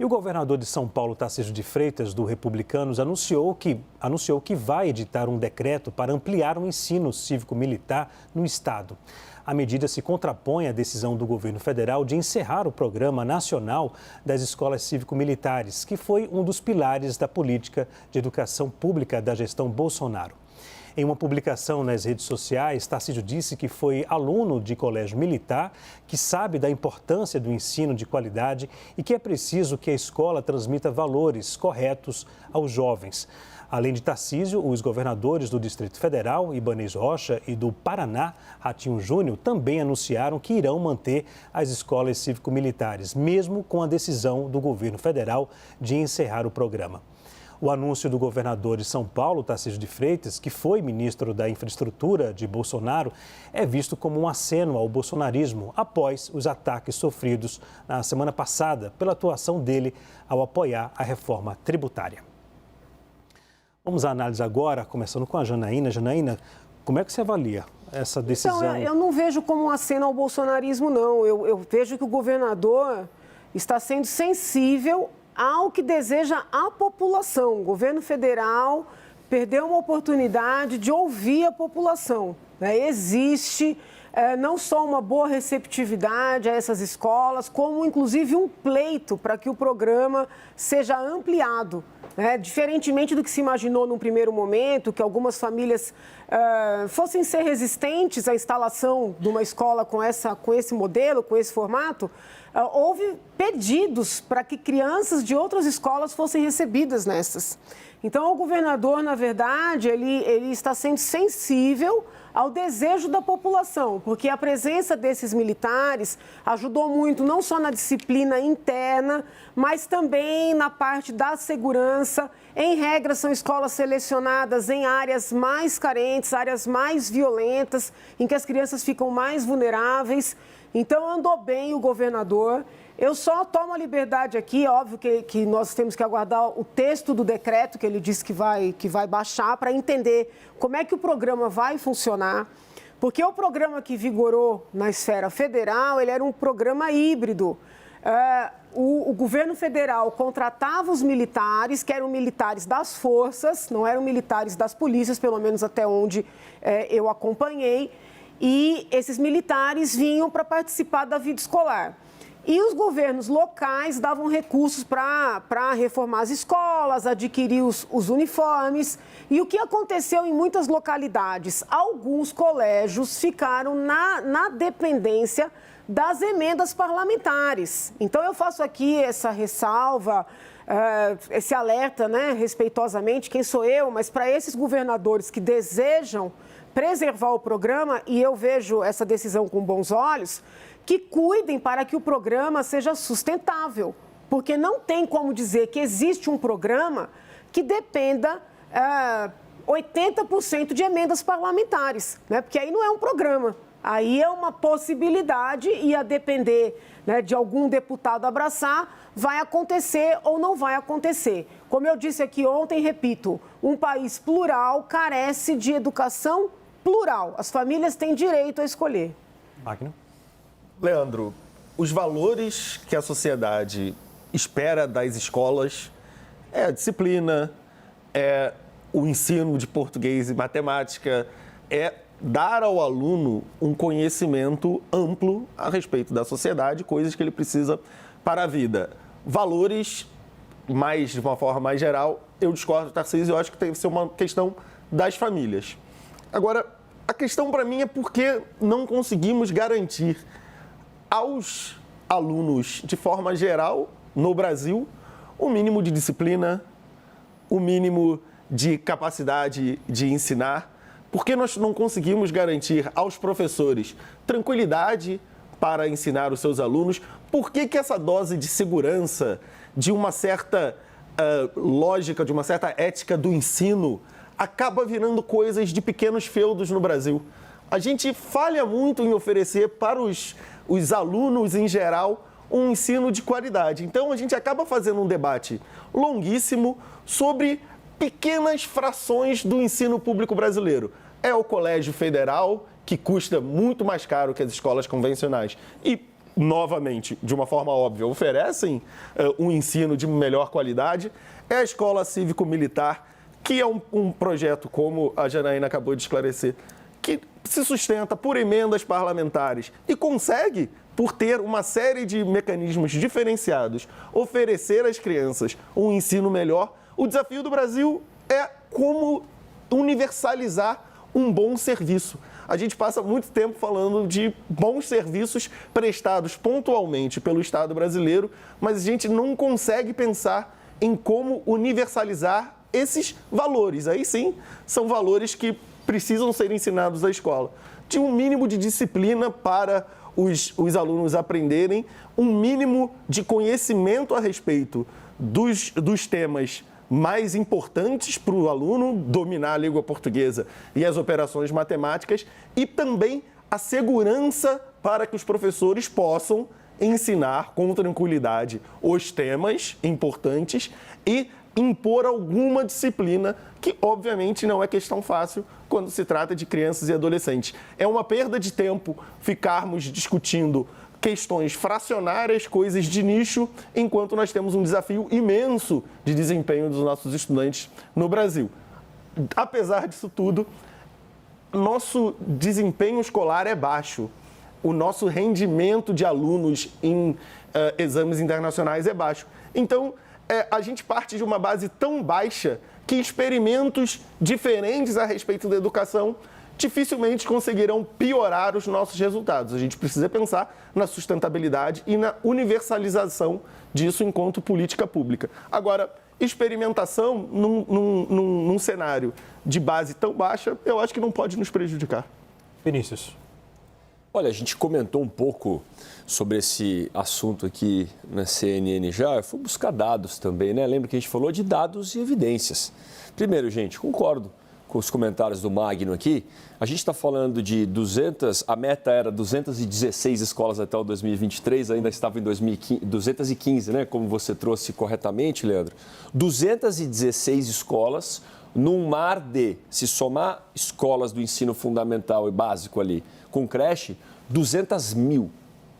E o governador de São Paulo, Tarcísio de Freitas, do Republicanos, anunciou que vai editar um decreto para ampliar o ensino cívico-militar no estado. A medida se contrapõe à decisão do governo federal de encerrar o Programa Nacional das Escolas Cívico-Militares, que foi um dos pilares da política de educação pública da gestão Bolsonaro. Em uma publicação nas redes sociais, Tarcísio disse que foi aluno de colégio militar, que sabe da importância do ensino de qualidade e que é preciso que a escola transmita valores corretos aos jovens. Além de Tarcísio, os governadores do Distrito Federal, Ibanez Rocha, e do Paraná, Ratinho Júnior, também anunciaram que irão manter as escolas cívico-militares, mesmo com a decisão do governo federal de encerrar o programa. O anúncio do governador de São Paulo, Tarcísio de Freitas, que foi ministro da Infraestrutura de Bolsonaro, é visto como um aceno ao bolsonarismo após os ataques sofridos na semana passada pela atuação dele ao apoiar a reforma tributária. Vamos à análise agora, começando com a Janaína. Janaína, como é que você avalia essa decisão? Então, eu não vejo como um aceno ao bolsonarismo, não. Eu vejo que o governador está sendo sensível ao que deseja a população. O governo federal perdeu uma oportunidade de ouvir a população, né? Existe não só uma boa receptividade a essas escolas, como inclusive um pleito para que o programa seja ampliado, né? Diferentemente do que se imaginou num primeiro momento, que algumas famílias fossem ser resistentes à instalação de uma escola com esse modelo, com esse formato, houve pedidos para que crianças de outras escolas fossem recebidas nessas. Então, o governador, na verdade, ele está sendo sensível ao desejo da população, porque a presença desses militares ajudou muito, não só na disciplina interna, mas também na parte da segurança. Em regra, são escolas selecionadas em áreas mais carentes, áreas mais violentas, em que as crianças ficam mais vulneráveis. Então, andou bem o governador. Eu só tomo a liberdade aqui, óbvio que nós temos que aguardar o texto do decreto que ele disse que vai baixar para entender como é que o programa vai funcionar. Porque o programa que vigorou na esfera federal, ele era um programa híbrido. O governo federal contratava os militares, que eram militares das forças, não eram militares das polícias, pelo menos até onde eu acompanhei. E esses militares vinham para participar da vida escolar. E os governos locais davam recursos para reformar as escolas, adquirir os uniformes. E o que aconteceu em muitas localidades? Alguns colégios ficaram na dependência das emendas parlamentares. Então, eu faço aqui essa ressalva, esse alerta, né, respeitosamente, quem sou eu, mas para esses governadores que desejam preservar o programa, e eu vejo essa decisão com bons olhos, que cuidem para que o programa seja sustentável, porque não tem como dizer que existe um programa que dependa 80% de emendas parlamentares, né? Porque aí não é um programa, aí é uma possibilidade e a depender, né, de algum deputado abraçar, vai acontecer ou não vai acontecer. Como eu disse aqui ontem, repito, um país plural carece de educação plural. As famílias têm direito a escolher. Magno? Leandro, os valores que a sociedade espera das escolas é a disciplina, é o ensino de português e matemática, é dar ao aluno um conhecimento amplo a respeito da sociedade, coisas que ele precisa para a vida. Valores, de uma forma mais geral, eu discordo, Tarcísio, eu acho que tem que ser uma questão das famílias. Agora, a questão para mim é por que não conseguimos garantir aos alunos, de forma geral, no Brasil, o mínimo de disciplina, o mínimo de capacidade de ensinar. Por que nós não conseguimos garantir aos professores tranquilidade para ensinar os seus alunos? Por que essa dose de segurança, de uma certa lógica, de uma certa ética do ensino, acaba virando coisas de pequenos feudos no Brasil? A gente falha muito em oferecer para os alunos, em geral, um ensino de qualidade. Então, a gente acaba fazendo um debate longuíssimo sobre pequenas frações do ensino público brasileiro. É o colégio federal, que custa muito mais caro que as escolas convencionais. E novamente, de uma forma óbvia, oferecem um ensino de melhor qualidade, é a Escola Cívico-Militar, que é um projeto, como a Janaína acabou de esclarecer, que se sustenta por emendas parlamentares e consegue, por ter uma série de mecanismos diferenciados, oferecer às crianças um ensino melhor. O desafio do Brasil é como universalizar um bom serviço. A gente passa muito tempo falando de bons serviços prestados pontualmente pelo Estado brasileiro, mas a gente não consegue pensar em como universalizar esses valores. Aí sim, são valores que precisam ser ensinados à escola. De um mínimo de disciplina para os alunos aprenderem, um mínimo de conhecimento a respeito dos temas mais importantes para o aluno, dominar a língua portuguesa e as operações matemáticas, e também a segurança para que os professores possam ensinar com tranquilidade os temas importantes e impor alguma disciplina, que obviamente não é questão fácil quando se trata de crianças e adolescentes. É uma perda de tempo ficarmos discutindo questões fracionárias, coisas de nicho, enquanto nós temos um desafio imenso de desempenho dos nossos estudantes no Brasil. Apesar disso tudo, nosso desempenho escolar é baixo. O nosso rendimento de alunos em exames internacionais é baixo. Então, a gente parte de uma base tão baixa que experimentos diferentes a respeito da educação dificilmente conseguirão piorar os nossos resultados. A gente precisa pensar na sustentabilidade e na universalização disso enquanto política pública. Agora, experimentação num cenário de base tão baixa, eu acho que não pode nos prejudicar. Vinícius. Olha, a gente comentou um pouco sobre esse assunto aqui na CNN já. Eu fui buscar dados também, né? Lembra que a gente falou de dados e evidências. Primeiro, gente, concordo com os comentários do Magno aqui. A gente está falando de 200, a meta era 216 escolas até o 2023, ainda estava em 215, né? Como você trouxe corretamente, Leandro. 216 escolas num mar de, se somar escolas do ensino fundamental e básico ali, com creche, 200 mil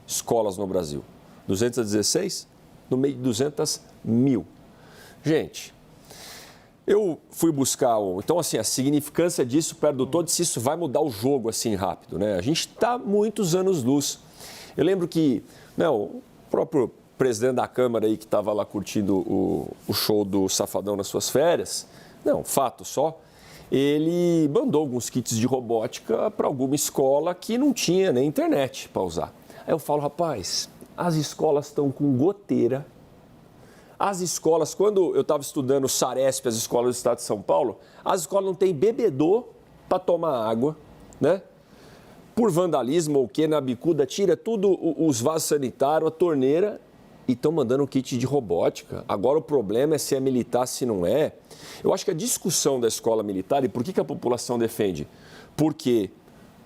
escolas no Brasil. 216 no meio de 200 mil. Gente, eu fui buscar, então assim, a significância disso perto do todo, se isso vai mudar o jogo assim rápido, né? A gente está muitos anos-luz. Eu lembro que o próprio presidente da Câmara aí que estava lá curtindo o show do Safadão nas suas férias, fato só, ele mandou alguns kits de robótica para alguma escola que não tinha nem internet para usar. Aí eu falo, rapaz, as escolas estão com goteira. As escolas, quando eu estava estudando o Saresp, as escolas do estado de São Paulo, as escolas não têm bebedor para tomar água, né? Por vandalismo ou o que, na bicuda, tira tudo os vasos sanitários, a torneira, e estão mandando um kit de robótica. Agora o problema é se é militar, se não é. Eu acho que a discussão da escola militar, e por que a população defende? Porque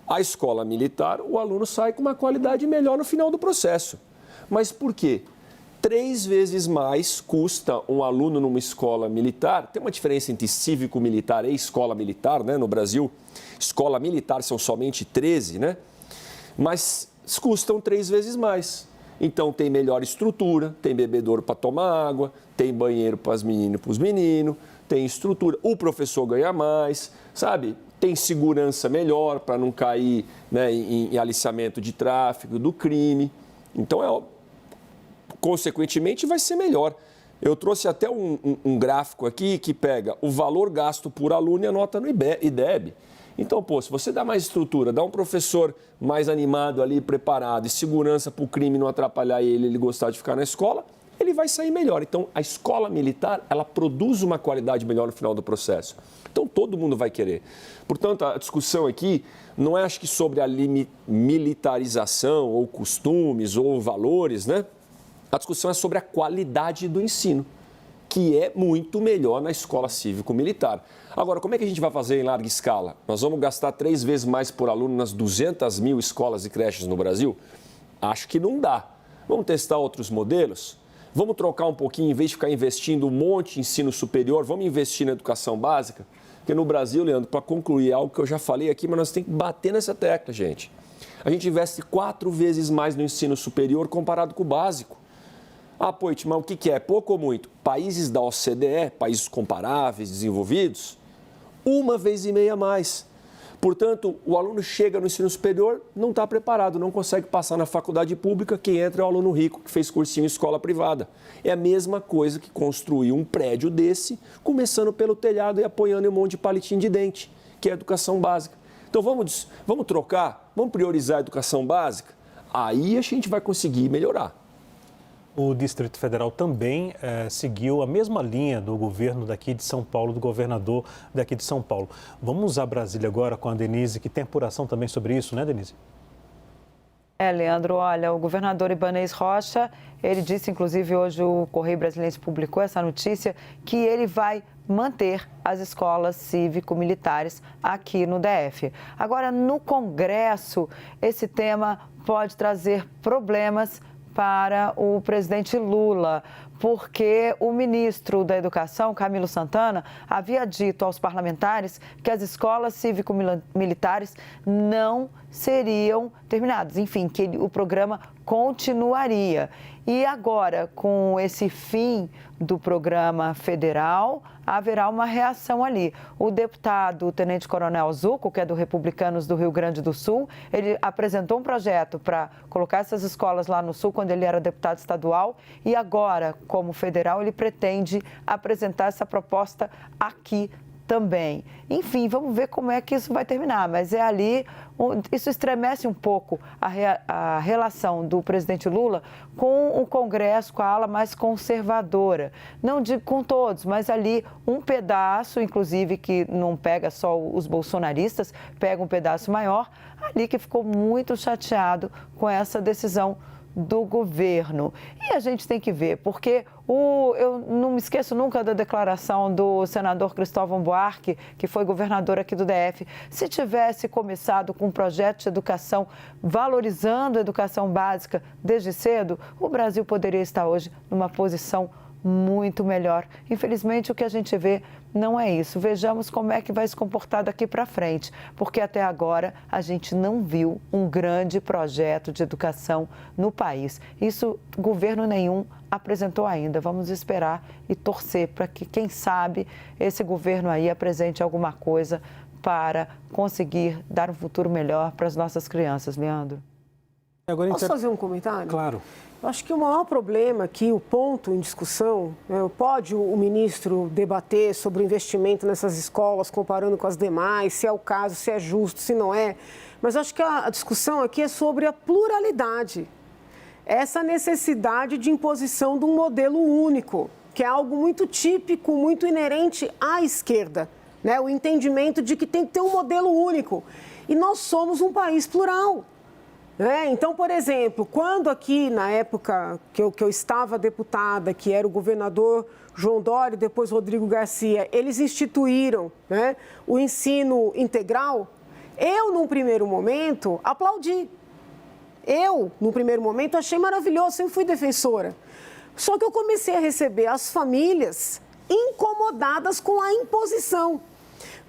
a escola militar, o aluno sai com uma qualidade melhor no final do processo. Mas por quê? 3 vezes mais custa um aluno numa escola militar. Tem uma diferença entre cívico-militar e escola militar, né? No Brasil, escola militar são somente 13, né? Mas custam 3 vezes mais. Então tem melhor estrutura, tem bebedouro para tomar água, tem banheiro para as meninas e para os meninos, tem estrutura, o professor ganha mais, sabe? Tem segurança melhor para não cair, né, em aliciamento de tráfico, do crime. Então, consequentemente, vai ser melhor. Eu trouxe até um gráfico aqui que pega o valor gasto por aluno e a nota no IDEB. Então, se você dá mais estrutura, dá um professor mais animado ali, preparado, e segurança para o crime não atrapalhar ele gostar de ficar na escola, ele vai sair melhor. Então, a escola militar, ela produz uma qualidade melhor no final do processo. Então, todo mundo vai querer. Portanto, a discussão aqui não é, acho que, sobre a militarização, ou costumes, ou valores, né? A discussão é sobre a qualidade do ensino, que é muito melhor na escola cívico-militar. Agora, como é que a gente vai fazer em larga escala? Nós vamos gastar 3 vezes mais por aluno nas 200 mil escolas e creches no Brasil? Acho que não dá. Vamos testar outros modelos? Vamos trocar um pouquinho, em vez de ficar investindo um monte em ensino superior, vamos investir na educação básica? Porque no Brasil, Leandro, para concluir algo que eu já falei aqui, mas nós temos que bater nessa tecla, gente. A gente investe 4 vezes mais no ensino superior comparado com o básico. Ah, Poit, mas o que é? Pouco ou muito? Países da OCDE, países comparáveis, desenvolvidos, 1,5 vezes mais. Portanto, o aluno chega no ensino superior, não está preparado, não consegue passar na faculdade pública, quem entra é o aluno rico que fez cursinho em escola privada. É a mesma coisa que construir um prédio desse, começando pelo telhado e apoiando em um monte de palitinho de dente, que é a educação básica. Então vamos trocar, vamos priorizar a educação básica? Aí a gente vai conseguir melhorar. O Distrito Federal também seguiu a mesma linha do governo daqui de São Paulo, do governador daqui de São Paulo. Vamos a Brasília agora com a Denise, que tem apuração também sobre isso, né, Denise? Leandro, olha, o governador Ibanez Rocha, ele disse, inclusive hoje o Correio Brasiliense publicou essa notícia, que ele vai manter as escolas cívico-militares aqui no DF. Agora, no Congresso, esse tema pode trazer problemas para o presidente Lula, porque o ministro da Educação, Camilo Santana, havia dito aos parlamentares que as escolas cívico-militares não seriam terminadas, enfim, que o programa continuaria. E agora, com esse fim do programa federal, haverá uma reação ali. O deputado, o tenente-coronel Zucco, que é do Republicanos do Rio Grande do Sul, ele apresentou um projeto para colocar essas escolas lá no Sul, quando ele era deputado estadual, e agora, como federal, ele pretende apresentar essa proposta aqui também. Enfim, vamos ver como é que isso vai terminar, mas é ali, isso estremece um pouco a relação do presidente Lula com o Congresso, com a ala mais conservadora. Não digo com todos, mas ali um pedaço, inclusive, que não pega só os bolsonaristas, pega um pedaço maior, ali que ficou muito chateado com essa decisão do governo. E a gente tem que ver, porque eu não me esqueço nunca da declaração do senador Cristóvão Buarque, que foi governador aqui do DF. Se tivesse começado com um projeto de educação, valorizando a educação básica desde cedo, o Brasil poderia estar hoje numa posição muito melhor. Infelizmente, o que a gente vê não é isso. Vejamos como é que vai se comportar daqui para frente, porque até agora a gente não viu um grande projeto de educação no país. Isso governo nenhum apresentou ainda. Vamos esperar e torcer para que, quem sabe, esse governo aí apresente alguma coisa para conseguir dar um futuro melhor para as nossas crianças, Leandro. Posso fazer um comentário? Claro. Eu acho que o maior problema aqui, o ponto em discussão, pode o ministro debater sobre o investimento nessas escolas, comparando com as demais, se é o caso, se é justo, se não é. Mas acho que a discussão aqui é sobre a pluralidade. Essa necessidade de imposição de um modelo único, que é algo muito típico, muito inerente à esquerda, né? O entendimento de que tem que ter um modelo único. E nós somos um país plural. Então, por exemplo, quando aqui, na época que eu estava deputada, que era o governador João Dória e depois Rodrigo Garcia, eles instituíram, né, o ensino integral, eu, num primeiro momento, aplaudi. Eu, num primeiro momento, achei maravilhoso, sempre fui defensora. Só que eu comecei a receber as famílias incomodadas com a imposição,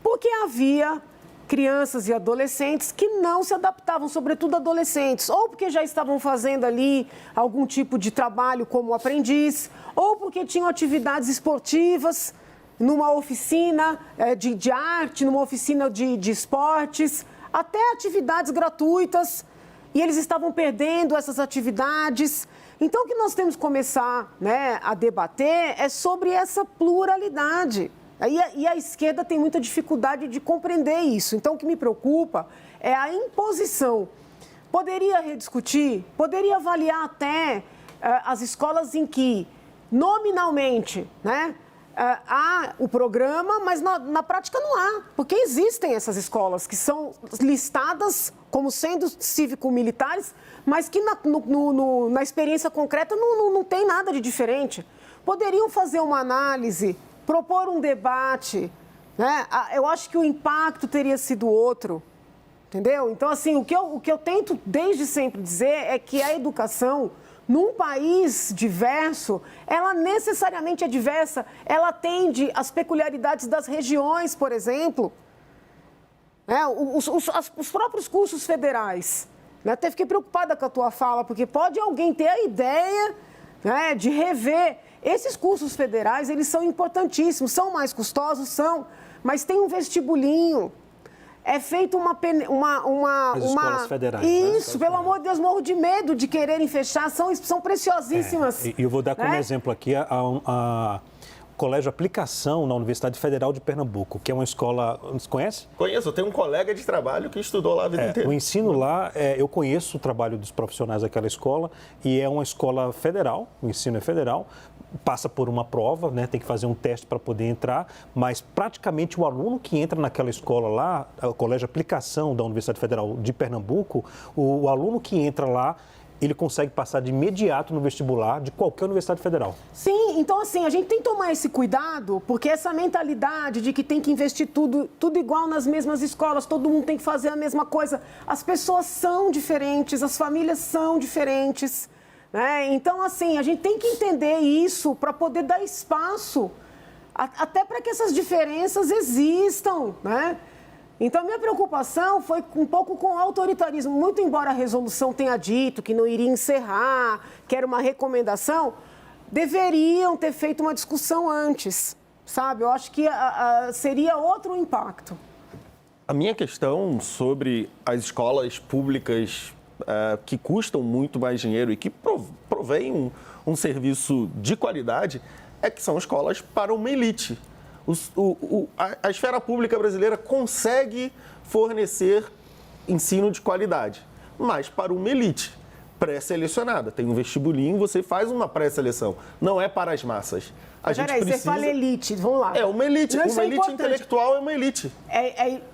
porque havia crianças e adolescentes que não se adaptavam, sobretudo adolescentes, ou porque já estavam fazendo ali algum tipo de trabalho como aprendiz, ou porque tinham atividades esportivas numa oficina de arte, numa oficina de esportes, até atividades gratuitas, e eles estavam perdendo essas atividades. Então, o que nós temos que começar, né, a debater é sobre essa pluralidade. E a esquerda tem muita dificuldade de compreender isso. Então, o que me preocupa é a imposição. Poderia rediscutir, poderia avaliar até as escolas em que, nominalmente, né, há o programa, mas na prática não há. Porque existem essas escolas que são listadas como sendo cívico-militares, mas que na experiência concreta não tem nada de diferente. Poderiam fazer uma análise, propor um debate, né? Eu acho que o impacto teria sido outro, entendeu? Então, assim, o que eu tento desde sempre dizer é que a educação, num país diverso, ela necessariamente é diversa, ela atende às peculiaridades das regiões, por exemplo. Os próprios cursos federais, Né? Até fiquei preocupada com a tua fala, porque pode alguém ter a ideia, né, de rever. Esses cursos federais, eles são importantíssimos, são mais custosos, são, mas tem um vestibulinho. É feito As escolas federais. Isso, pelo amor de Deus, morro de medo de quererem fechar, são preciosíssimas. E eu vou dar como exemplo aqui a Colégio Aplicação na Universidade Federal de Pernambuco, que é uma escola... Você conhece? Conheço, eu tenho um colega de trabalho que estudou lá a vida inteira. O ensino lá, eu conheço o trabalho dos profissionais daquela escola e é uma escola federal, o ensino é federal, passa por uma prova, né, tem que fazer um teste para poder entrar, mas praticamente o aluno que entra naquela escola lá, o Colégio Aplicação da Universidade Federal de Pernambuco, o aluno que entra lá, ele consegue passar de imediato no vestibular de qualquer universidade federal. Sim, então assim, a gente tem que tomar esse cuidado, porque essa mentalidade de que tem que investir tudo igual nas mesmas escolas, todo mundo tem que fazer a mesma coisa. As pessoas são diferentes, as famílias são diferentes, né? Então, assim, a gente tem que entender isso para poder dar espaço, até para que essas diferenças existam, né? Então, minha preocupação foi um pouco com o autoritarismo. Muito embora a resolução tenha dito que não iria encerrar, que era uma recomendação, deveriam ter feito uma discussão antes, sabe? Eu acho que seria outro impacto. A minha questão sobre as escolas públicas que custam muito mais dinheiro e que provêm um serviço de qualidade é que são escolas para uma elite. A esfera pública brasileira consegue fornecer ensino de qualidade, mas para uma elite pré-selecionada. Tem um vestibulinho, você faz uma pré-seleção, não é para as massas. Peraí, você fala elite, vamos lá. É uma elite, não, uma elite intelectual é uma elite.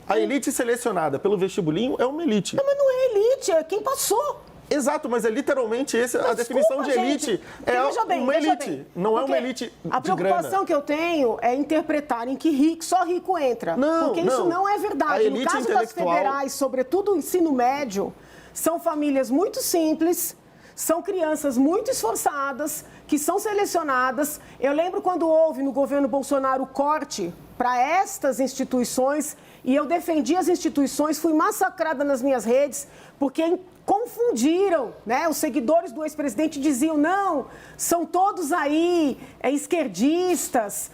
A elite selecionada pelo vestibulinho é uma elite. Não, mas não é elite, é quem passou. Exato, mas é literalmente a definição de elite. É uma elite, não é uma elite de grana. A preocupação que eu tenho é interpretarem que só rico entra. Porque isso não é verdade. No caso das federais, sobretudo o ensino médio, são famílias muito simples, são crianças muito esforçadas, que são selecionadas. Eu lembro quando houve no governo Bolsonaro o corte para estas instituições, e eu defendi as instituições, fui massacrada nas minhas redes, porque confundiram, né? Os seguidores do ex-presidente diziam, não, são todos aí esquerdistas,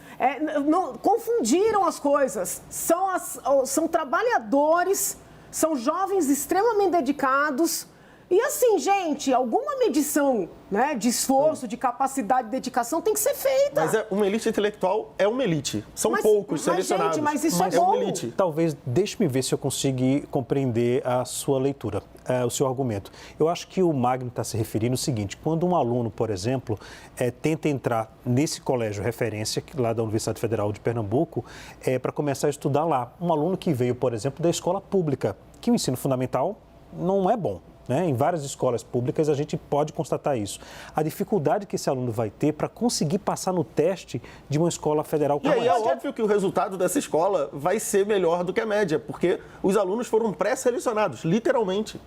confundiram as coisas, são trabalhadores, são jovens extremamente dedicados. E assim, gente, alguma medição, né, de esforço, de capacidade, de dedicação tem que ser feita. Mas uma elite intelectual é uma elite. São poucos selecionados. Mas isso é uma elite. Talvez, deixe-me ver se eu consigo compreender a sua leitura, o seu argumento. Eu acho que o Magno está se referindo ao seguinte, quando um aluno, por exemplo, tenta entrar nesse colégio referência, lá da Universidade Federal de Pernambuco, para começar a estudar lá. Um aluno que veio, por exemplo, da escola pública, que o ensino fundamental não é bom. Né? Em várias escolas públicas a gente pode constatar isso. A dificuldade que esse aluno vai ter para conseguir passar no teste de uma escola federal como essa. E aí é óbvio que o resultado dessa escola vai ser melhor do que a média, porque os alunos foram pré-selecionados, literalmente.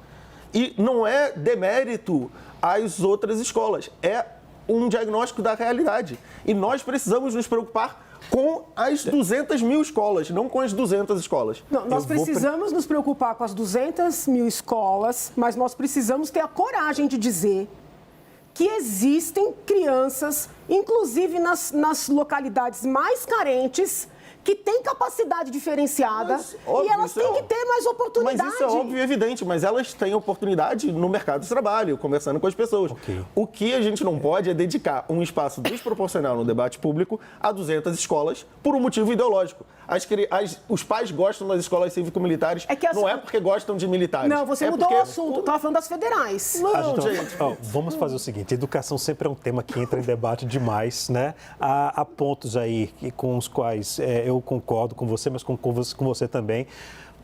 E não é demérito às outras escolas, é um diagnóstico da realidade. E nós precisamos nos preocupar com as 200 mil escolas, não com as 200 escolas. Não, nós precisamos nos preocupar com as 200 mil escolas, mas nós precisamos ter a coragem de dizer que existem crianças, inclusive nas localidades mais carentes, que têm capacidade diferenciada, mas, óbvio, e elas têm que ter mais oportunidade. Mas isso é óbvio e evidente, mas elas têm oportunidade no mercado de trabalho, conversando com as pessoas. Okay. O que a gente não pode é dedicar um espaço desproporcional no debate público a 200 escolas por um motivo ideológico. Os pais gostam das escolas cívico-militares, não é porque gostam de militares. Não, você mudou o assunto, estava falando das federais. Não, gente. Vamos fazer o seguinte, educação sempre é um tema que entra em debate demais, né? Há pontos aí com os quais eu concordo com você, mas com você também.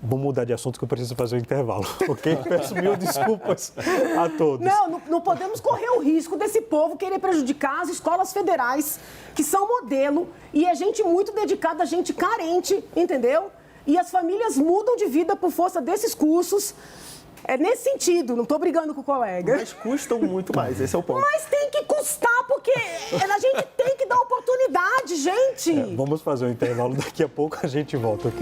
Vou mudar de assunto que eu preciso fazer um intervalo, ok? Peço mil desculpas a todos. Não podemos correr o risco desse povo querer prejudicar as escolas federais, que são modelo, e é gente muito dedicada, gente carente, entendeu? E as famílias mudam de vida por força desses cursos. É nesse sentido, não estou brigando com o colega. Mas custam muito mais, esse é o ponto. Mas tem que custar, porque a gente tem que dar oportunidade, gente. Vamos fazer um intervalo, daqui a pouco a gente volta, ok?